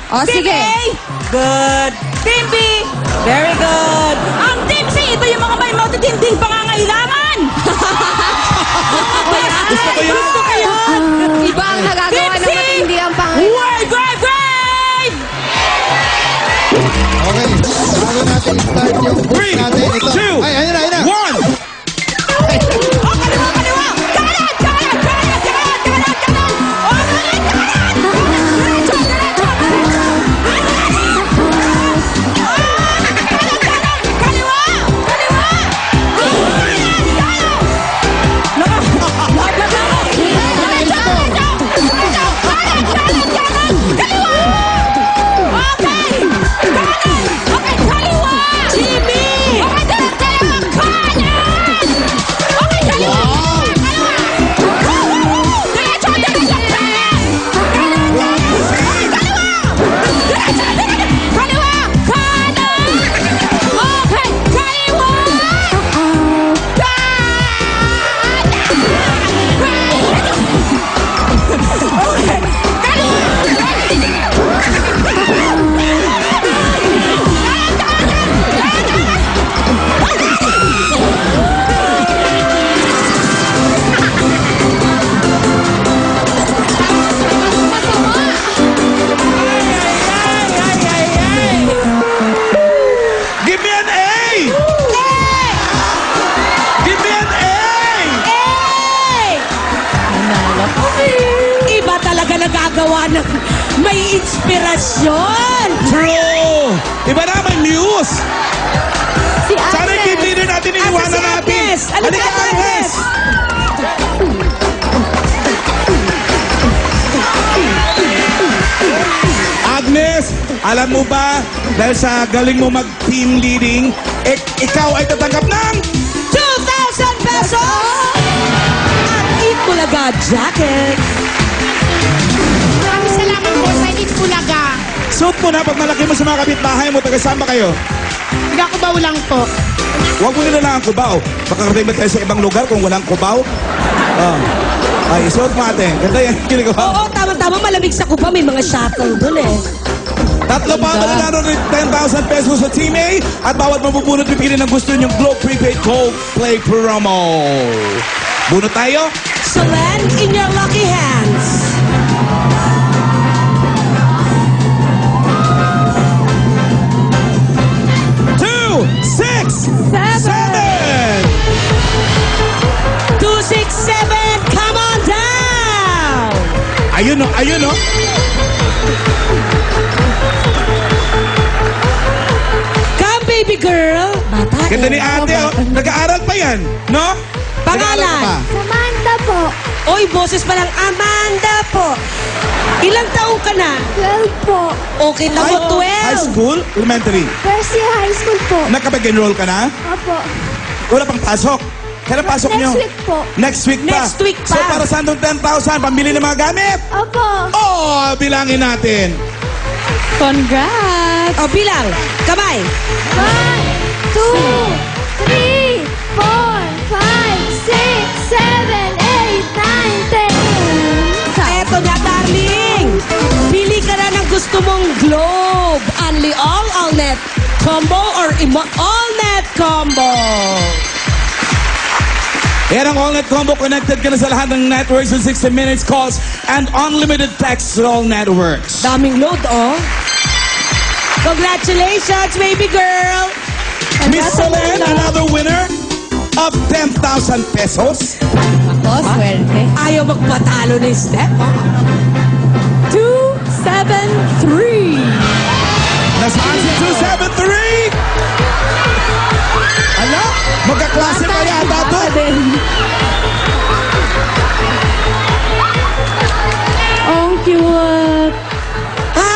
O, Team sige. A, good. Team B, very good. Ang Team C, ito yung mga may matitinding pangangailangan. Gusto ko yan. Gusto ko yan. Iba ang nagagawa Team ng C, matindi ang pangit. wave, wave, wave! Okay, bago natin start yung book 3, natin. Ito. 2, Ay, ayun na, ayun na. 1. Oh, kaliwa, kaliwa! Kanan, kanan, kanan, kanan, kanan, kanan! Oh, kanan, kanan! Diretso, diretso! Kanan, kanan! Kaliwa! Kaliwa! Kanan, kanan! Diretso, diretso! Diretso! Kanan, kanan, kanan! Kaliwa! Okay! Kanan! Okay, kaliwa! GB! Okay, diretso! Kanan! Okay, kaliwa! Diretso, diretso! Kaliwa! Kanan! Okay, kaliwa! Give me an A! Give me an A! Iba talaga nagagawa ng may inspirasyon. True! Iba na, may news! Si Sana yung team Agnes. leader natin Asa iniwanan si natin. Agnes? Halika, Halika, Agnes! Agnes! Agnes, alam mo ba, dahil sa galing mo mag-team leading, ikaw ay tatanggap ng 2,000 pesos! At Itbulaga jacket. Maraming salamat po sa Itbulaga. suit mo na pag malaki mo sa mga kapitbahay mo, taga-saan ba kayo? Nagkakubaw lang po. Huwag mo nila lang ang kubaw. Makakarating ba tayo sa ibang lugar kung walang kubaw? Ay, isuot mo ate. Ganda yan. Ginagawa. Oo, tama-tama. Malamig sa kupa. May mga shuttle dun eh. Tatlo pa mananalo ng 10,000 pesos sa Team A at bawat mabubunot bibigyan ng gusto niyong Globe Prepaid Cold Play promo. Bunot tayo. So land in your lucky hands. Two, six, seven. 267, come on down! Ayun o, ayun o. Come, baby girl. Bata. Ganda ni ate o. Nag-aaral pa yan, no? Pangalan? Samantha po. Oy, boses pa lang. Amanda po. Ilang taong ka na? 12 po. Okay na mo, 12. High school, elementary. First year high school po. Nakapag-enroll ka na? Opo. Wala pang pasok. Kailan pasok Next niyo? week po. Next week pa. Next week pa. So para saan itong 10,000? Pambili ng mga gamit? Opo. Oh, bilangin natin. Congrats. O, bilang. Kamay. 1, 2, 3, 4, 5, 6, 7, 8, 9, 10. Eto na, darling. Pili ka na ng gusto mong globe. Only all-net combo or all-net combo. Yan ang all-net combo. Connected ka na sa lahat ng networks in 60 minutes calls and unlimited text to all networks. Daming load, oh. Congratulations, baby girl. Miss Solen, another winner of 10,000 pesos. Ako, swerte. Ayaw magpatalo ni Steph. 273. Nasaan si 273? Ala, magkaklase pa yata to. Ang cute.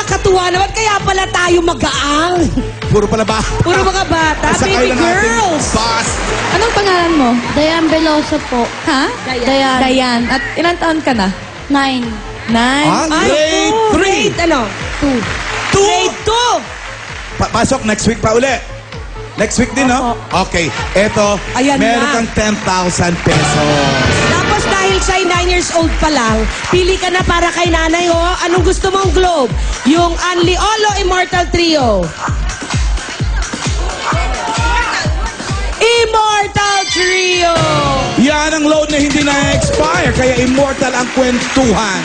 Katuwa naman. Kaya pala tayo magaang. Puro pala ba? Puro mga bata, Sakay baby lang natin, girls. Boss. Anong pangalan mo? Dayan Veloso po. Ha? Dayan. Dayan. At ilang taon ka na? 9. 9. Ah, grade oh, 3. Grade ano? 2. Grade 2. Pasok next week pa uli. Next week din, no? Okay. Eto, Ayan meron na. kang 10,000 pesos. Tapos dahil siya'y 9 years old pa lang, pili ka na para kay nanay, oh. Anong gusto mong globe? Yung Anli Olo Immortal Trio. Immortal Trio! Yan ang load na hindi na-expire, kaya immortal ang kwentuhan.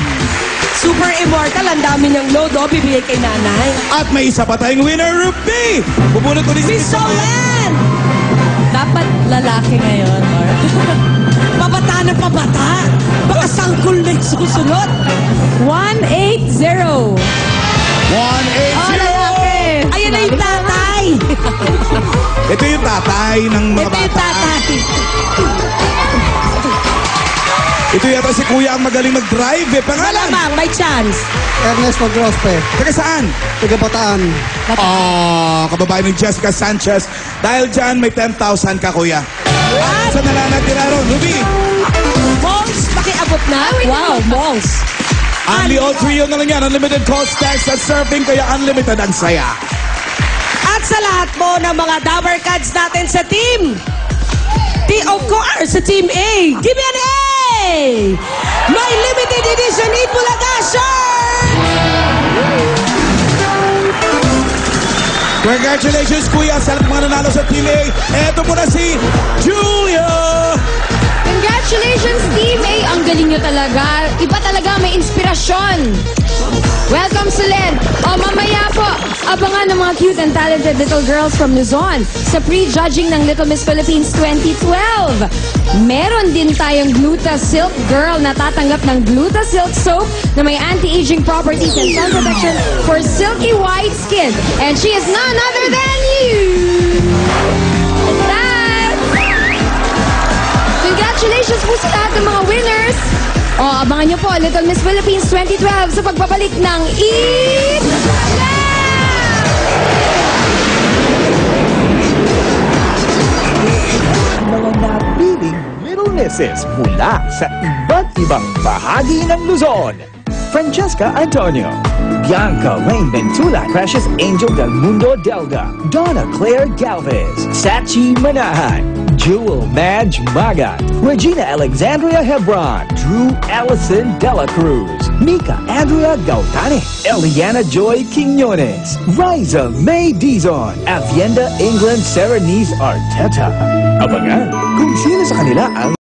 Super Immortal, ang dami niyang load, oh. Bibigay kay nanay. At may isa pa tayong winner, Ruby! Bubunot ko din Si Solen! Dapat lalaki ngayon, or... Pabata na pabata. Baka sangkol na yung susunod. 180. 180! Oh, lalaki. Ayan na yung tatay. Ito yung tatay ng mga Ito yung bata. tatay. Ito yata si Kuya ang magaling mag-drive eh. Pangalan? Malamang, may chance. Ernest Magrospe, Taga saan? taga Bataan. Kababayan ng Jessica Sanchez. Dahil dyan, may 10,000 ka, Kuya. At sa nalanatira ron, Ruby, Mongs, pakiabot na. Wow, Mongs. Anli All Trio na lang yan. Unlimited calls, text at surfing, kaya unlimited ang saya. At sa lahat po ng mga Dower Cards natin sa team. Of course, sa Team A. Give me an A! May limited edition Itbulaga shirt! Congratulations, Kuya, sa mga nanalo sa Team A. Eto po na si Julia! Congratulations, Team A. Ang galing nyo talaga. Iba talaga, may inspirasyon. Welcome, Solen. O, mamaya po, abangan ng mga cute and talented little girls from Luzon sa pre-judging ng Little Miss Philippines 2012. Meron din tayong Gluta Silk Girl na tatanggap ng Gluta Silk Soap na may anti-aging properties and sun protection for silky white skin. And she is none other than you. Congratulations po sa lahat ng mga winners! O, abangan nyo po, Little Miss Philippines 2012 sa pagbabalik ng Eat Mga napiling Little Misses mula sa iba't ibang bahagi ng Luzon. Francesca Antonio, Bianca Rain Ventula, Precious Angel del Mundo Delga, Donna Claire Galvez, Sachi Manahan, Jewel Madge Magat, Regina Alexandria Hebron, Drew Allison Dela Cruz, Mika Andrea Gautane, Eliana Joy Quiñones, Riza May Dizon, Avienda England Serenice Arteta. Abangan kung sino sa kanila ang